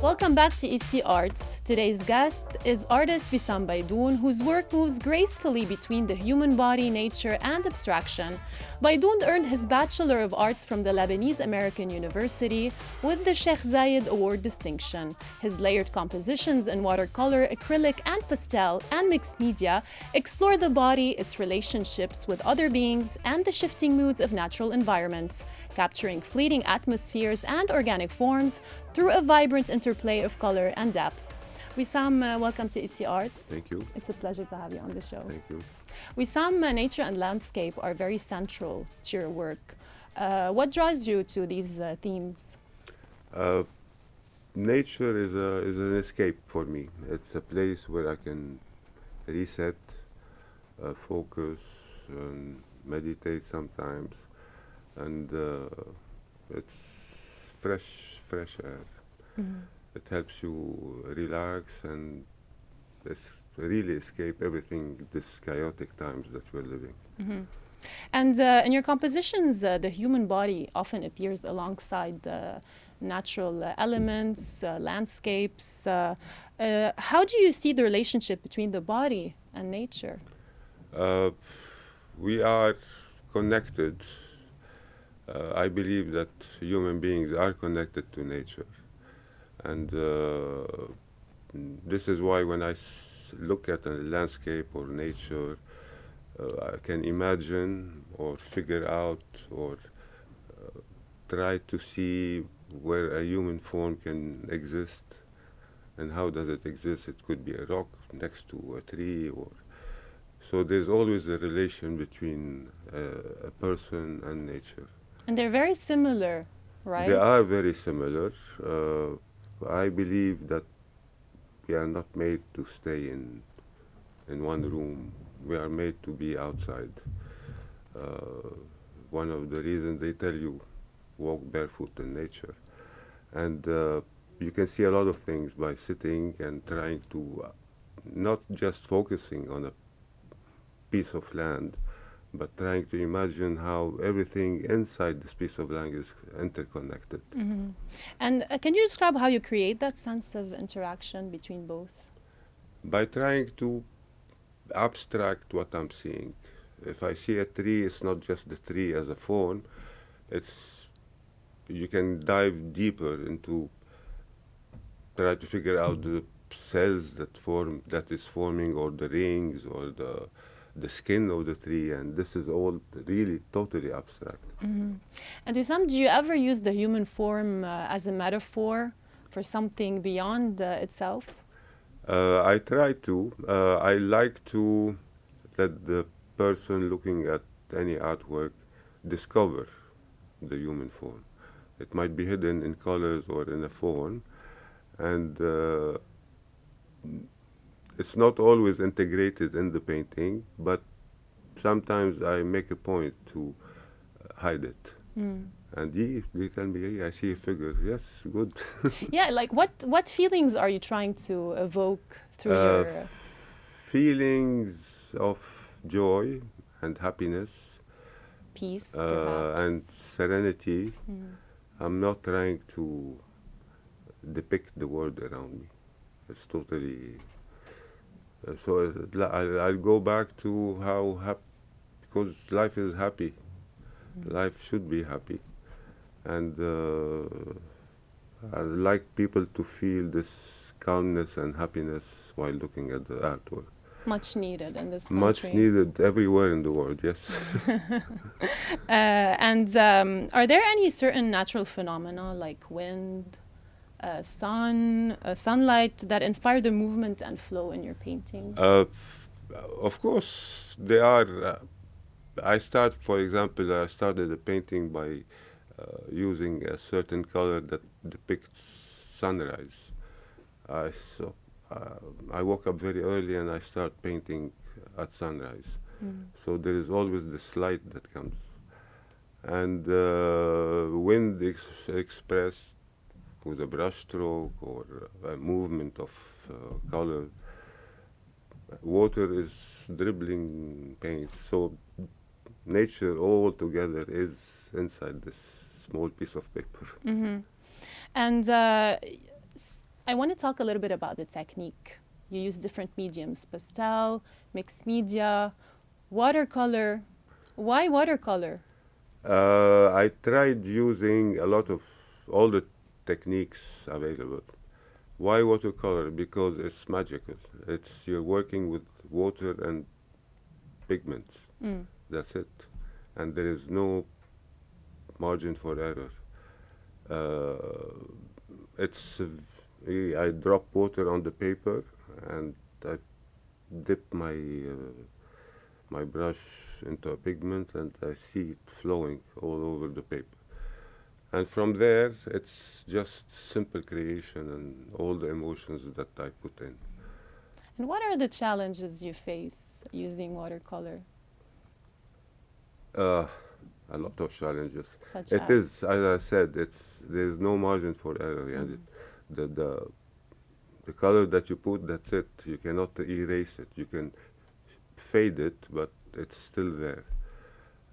Welcome back to Ici Arts. Today's guest is artist Wissam Beydoun, whose work moves gracefully between the human body, nature, and abstraction. Beydoun earned his Bachelor of Arts from the Lebanese American University with the Sheikh Zayed Award distinction. His layered compositions in watercolor, acrylic, and pastel, and mixed media explore the body, its relationships with other beings, and the shifting moods of natural environments, capturing fleeting atmospheres and organic forms through a vibrant interplay of color and depth. Wissam, welcome to Ici Arts. Thank you. It's a pleasure to have you on the show. Thank you. Wissam, nature and landscape are very central to your work. What draws you to these themes? Nature is an escape for me. It's a place where I can reset, focus, and meditate sometimes, and it's fresh air. Mm-hmm. It helps you relax and really escape everything, this chaotic times that we're living. Mm-hmm. And in your compositions, the human body often appears alongside the natural elements, landscapes. How do you see the relationship between the body and nature? We are connected. I believe that human beings are connected to nature. And this is why when I look at a landscape or nature, I can imagine or figure out or try to see where a human form can exist and how does it exist. It could be a rock next to a tree, or so there's always a relation between a person and nature. And they're very similar, right? They are very similar. I believe that we are not made to stay in one room. We are made to be outside. One of the reasons they tell you walk barefoot in nature. And you can see a lot of things by sitting and trying to, not just focusing on a piece of land, but trying to imagine how everything inside this piece of land is interconnected. Mm-hmm. And can you describe how you create that sense of interaction between both? By trying to abstract what I'm seeing. If I see a tree, it's not just the tree as a form. You can dive deeper into try to figure out the cells that is forming, or the rings, or the skin of the tree, and this is all really totally abstract. Mm-hmm. And Wissam, do you ever use the human form as a metaphor for something beyond itself? I try to. I like to let the person looking at any artwork discover the human form. It might be hidden in colors or in a form, and it's not always integrated in the painting, but sometimes I make a point to hide it. Mm. And they tell me, hey, I see a figure. Yes, good. Yeah, like what feelings are you trying to evoke through your... Feelings of joy and happiness. Peace, perhaps. And serenity. Mm. I'm not trying to depict the world around me. It's totally... So I'll go back to how happy, because life is happy. Mm. Life should be happy. And I like people to feel this calmness and happiness while looking at the artwork. Much needed in this country. Much needed everywhere in the world, yes. And are there any certain natural phenomena like wind, sunlight that inspire the movement and flow in your paintings? Of course, they are. I started a painting by using a certain color that depicts sunrise. I woke up very early and I start painting at sunrise. Mm. So there is always this light that comes. And wind expressed with a brush stroke or a movement of color. Water is dribbling paint. So nature all together is inside this small piece of paper. Mm-hmm. And I want to talk a little bit about the technique. You use different mediums, pastel, mixed media, watercolor. Why watercolor? I tried using a lot of all the techniques available. Why watercolor? Because it's magical. It's you're working with water and pigments. That's it, and there is no margin for error. I drop water on the paper and I dip my brush into a pigment and I see it flowing all over the paper. And from there, it's just simple creation and all the emotions that I put in. And what are the challenges you face using watercolor? A lot of challenges. Such It as? is, as I said, there's no margin for error. And the color that you put, that's it. You cannot erase it. You can fade it, but it's still there.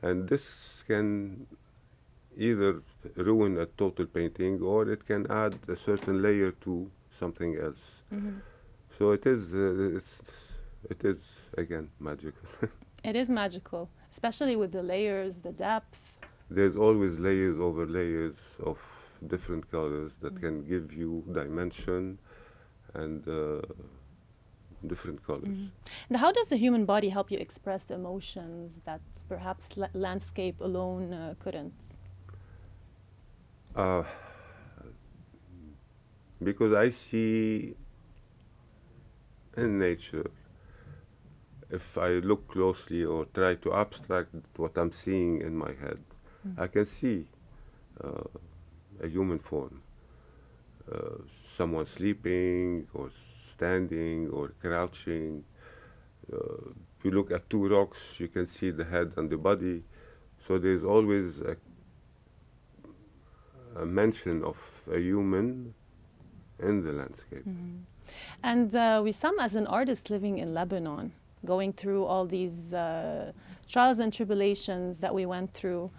And this can either ruin a total painting or it can add a certain layer to something else. So it is again magical. It is magical, especially with the layers, the depth. There's always layers over layers of different colors that can give you dimension and different colors. And how does the human body help you express emotions that perhaps landscape alone couldn't? Because I see in nature, if I look closely or try to abstract what I'm seeing in my head, I can see a human form, someone sleeping or standing or crouching. If you look at two rocks, you can see the head and the body. So there's always a mention of a human in the landscape. And Wissam, as an artist living in Lebanon, going through all these trials and tribulations that we went through,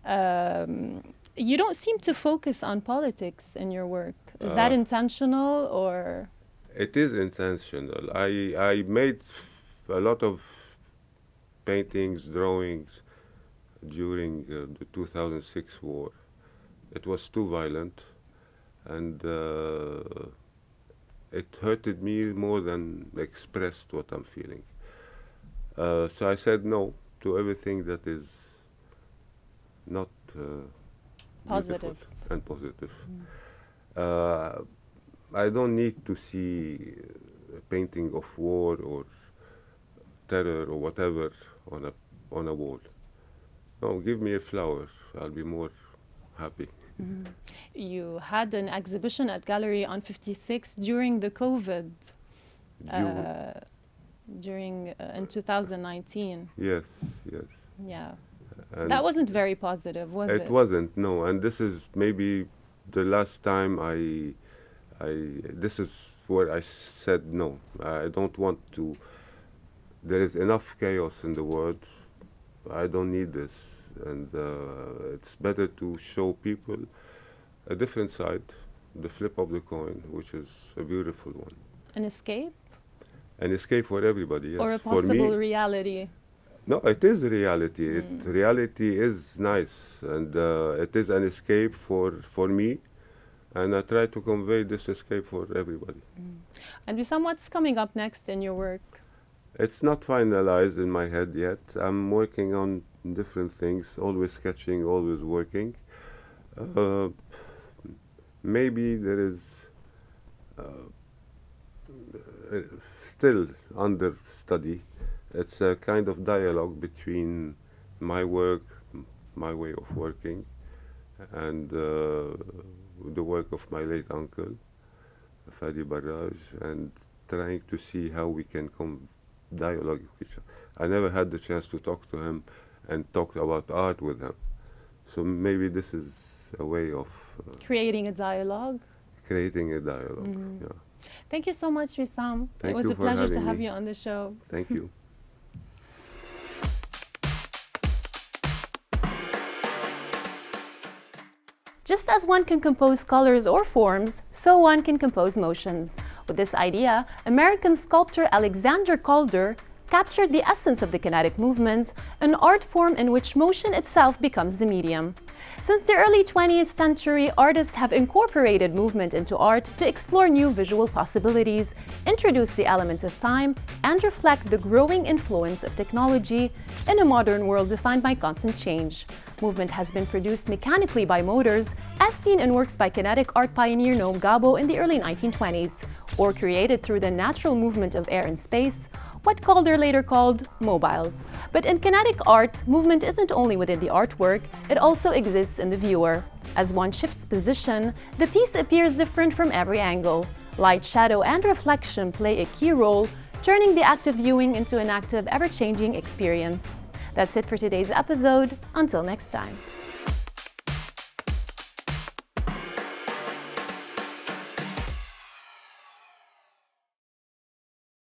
you don't seem to focus on politics in your work. Is that intentional or? It is intentional. I made a lot of paintings, drawings during the 2006 war. It was too violent, and it hurted me more than expressed what I'm feeling. So I said no to everything that is not Positive. and positive. I don't need to see a painting of war or terror or whatever on a wall. No, give me a flower. I'll be more happy. You had an exhibition at Gallery on 56 during the COVID, in 2019. Yes. Yeah. And That wasn't very positive, was it? it wasn't, no. And this is maybe the last time this is where I said no. I don't want to. There is enough chaos in the world. I don't need this. And it's better to show people a different side, the flip of the coin, which is a beautiful one. An escape? An escape for everybody, yes. Or a For possible me, reality? no, it is reality. Reality is nice, and it is an escape for me, and I try to convey this escape for everybody. And Wissam, what's coming up next in your work? It's not finalized in my head yet. I'm working on different things, always sketching, always working. Maybe there is still under study. It's a kind of dialogue between my work, my way of working, and the work of my late uncle, Fadi Barraj, and trying to see how we can dialogue with each other. I never had the chance to talk to him and talk about art with him. So maybe this is a way of Creating a dialogue? creating a dialogue. Yeah. Thank you so much, Wissam. Thank It was you a for pleasure to having have me. you on the show. Thank you. Just as one can compose colors or forms, so one can compose motions. With this idea, American sculptor Alexander Calder captured the essence of the kinetic movement, an art form in which motion itself becomes the medium. Since the early 20th century, artists have incorporated movement into art to explore new visual possibilities, introduce the element of time, and reflect the growing influence of technology in a modern world defined by constant change. Movement has been produced mechanically by motors, as seen in works by kinetic art pioneer Noam Gabo in the early 1920s, or created through the natural movement of air and space, what Calder later called mobiles. But in kinetic art, movement isn't only within the artwork, it also exists in the viewer. As one shifts position, the piece appears different from every angle. Light, shadow, and reflection play a key role, turning the act of viewing into an active, ever-changing experience. That's it for today's episode. Until next time.